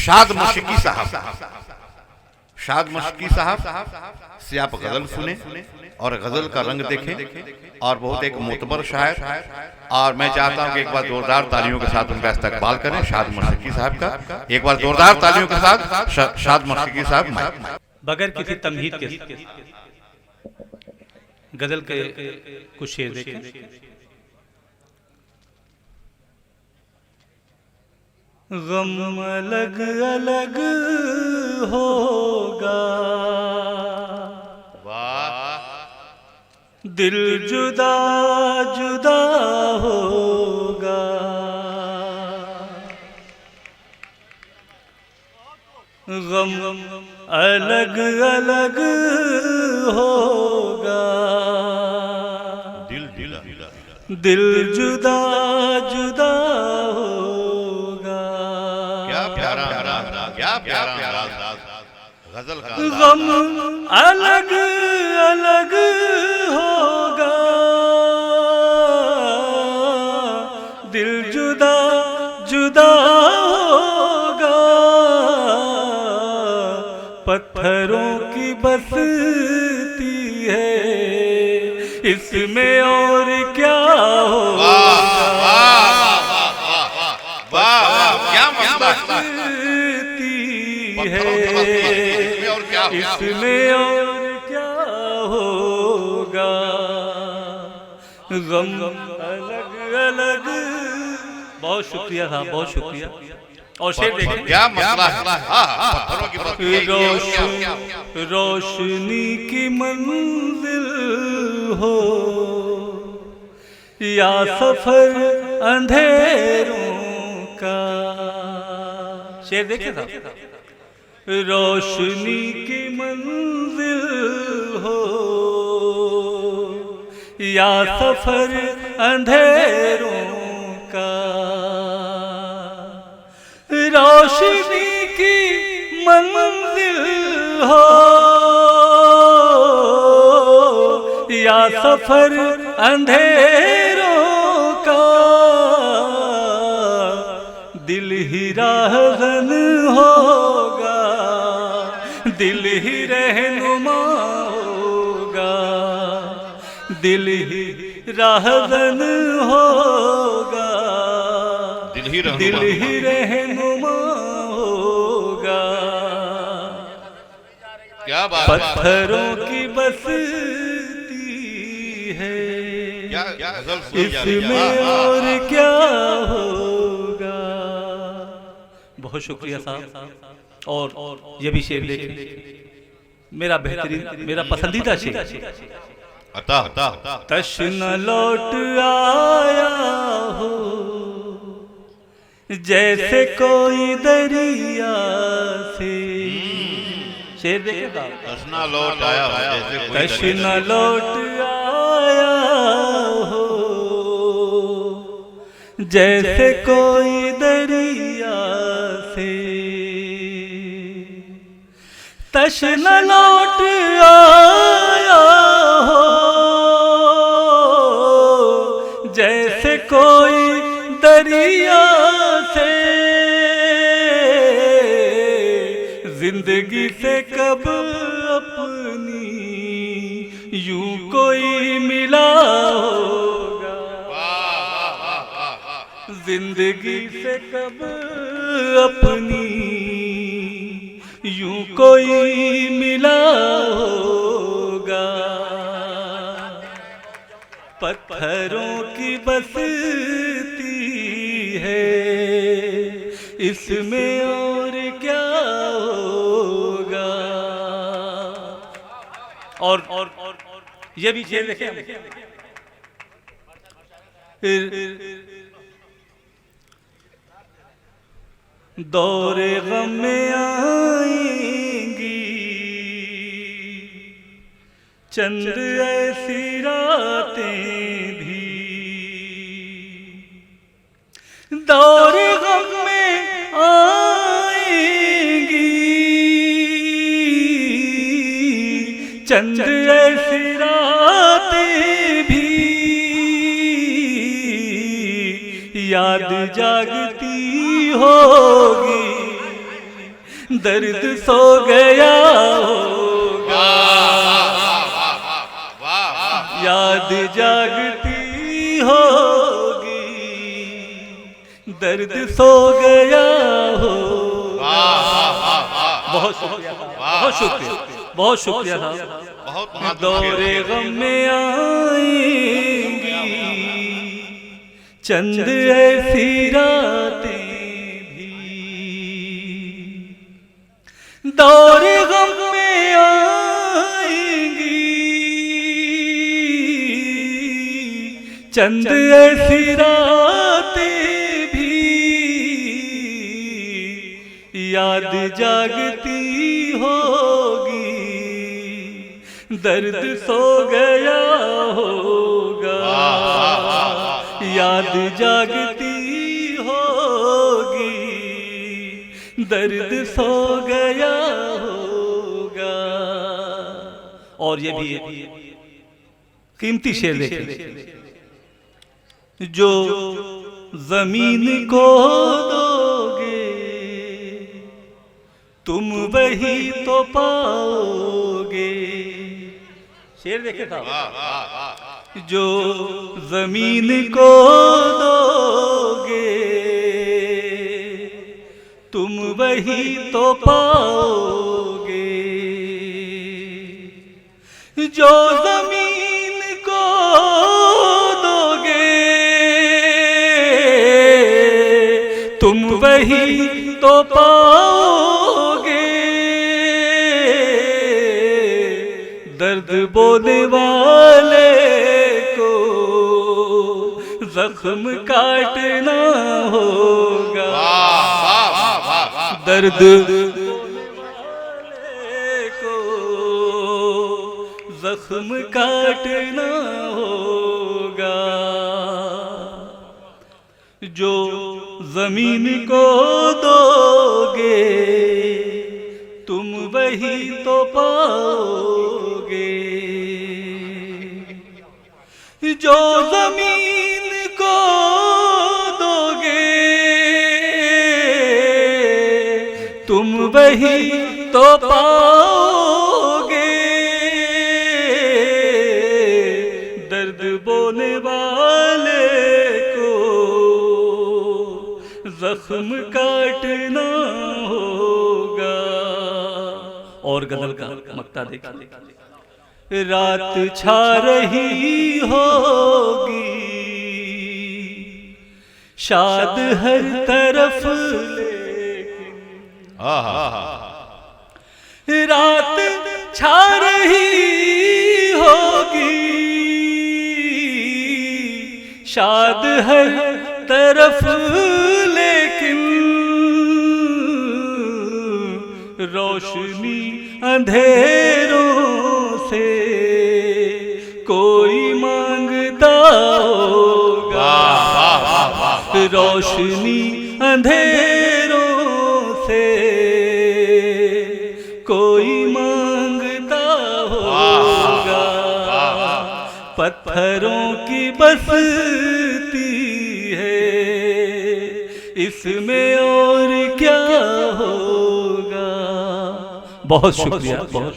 शाद मशकी साहब से आप गजल सुने और गजल का रंग देखें और बहुत एक मोतबर शायर। और मैं चाहता हूं कि एक बार जोरदार तालियों के साथ उनका इस्तकबाल करें शाद मशकी साहब का। एक बार जोरदार तालियों के साथ शाद मशकी साहब। बगैर किसी तमहीद के गजल के कुछ शेर देखें। गम अलग अलग होगा, दिल जुदा जुदा होगा, गम अलग अलग होगा, दिल जुदा जुदा होगा। क्या प्यारा गजल का गम अलग अलग होगा, दिल जुदा जुदा होगा, पत्थरों की बस्ती है इसमें और क्या होगा। इसमें और क्या होगा, गम अलग अलग। बहुत शुक्रिया साहब, बहुत शुक्रिया। और शेर देखें, क्या मसला रोशनी की मंजिल हो या सफर अंधेरों का। शेर देखें साहब, रोशनी की मंजिल हो या सफर अंधेरों का, रोशनी की मंजिल हो या सफर अंधेरों का, दिल ही राहगन होगा, दिल ही रहनुमा होगा, दिल ही राहगन होगा, दिल ही रहनुमा होगा। क्या बात, पत्थरों की बस्ती है इसमें और क्या होगा। बहुत शुक्रिया साहब। और ये भी शेर देखें, मेरा बेहतरीन, मेरा पसंदीदा शेर। तश न लौट आया हो जैसे कोई दरिया से। शेर देखेगा, तश न लौट आया हो, तश न लौट आया हो जैसे कोई दरिया से, तश न लौट आया हो जैसे कोई दरिया से, जिंदगी से कब अपनी यूं कोई मिला होगा, जिंदगी से कब अपनी यूं कोई मिला होगा। पत्थरों की बस्ती है इसमें और क्या होगा। और ये भी शेर देखें, दौरे गम में आएंगी चंद ऐसी रातें भी, दौरे गम में आएंगी चंद ऐसी रातें भी, याद जागती होगी दर्द सो गया होगा, याद जागती होगी, दर्द सो गया होगा। बहुत शुक्रिया, बहुत शुक्रिया, बहुत शुक्रिया साहब। दौरे गम में आएंगी चंद ऐसी रातें भी, दौरे गम में आएंगी चंद ऐसी रातें भी, याद जागती होगी, दर्द सो गया होगा, याद जागती होगी, दर्द सो गया होगा। और ये भी कीमती शेर देखें, जो जमीन को दोगे तुम वही तो पाओगे। शेर देखे था, जो जमीन को दोगे तुम वही तो पाओगे, जो जमीन को दोगे तुम वही तो पाओगे, दर्द बोलने वाले को जख्म काटना होगा, दर्द वाले को जख्म काटना होगा, जो जमीन को दोगे तुम वही तो पाओगे, जो जमीन को दोगे तुम वही तो पाओगे, दर्द बोलने वाले को जख्म काटना होगा। और गजल का मक्ता देखा, रात छा रही होगी शाद हर तरफ, लेकिन रात छा रही होगी शाद हर तरफ, लेकिन रोशनी अंधेरों से कोई मांगता होगा, रोशनी अंधेरों से कोई मांगता होगा, पत्थरों की बस्ती है इसमें और क्या होगा। बहुत शुक्रिया, बहुत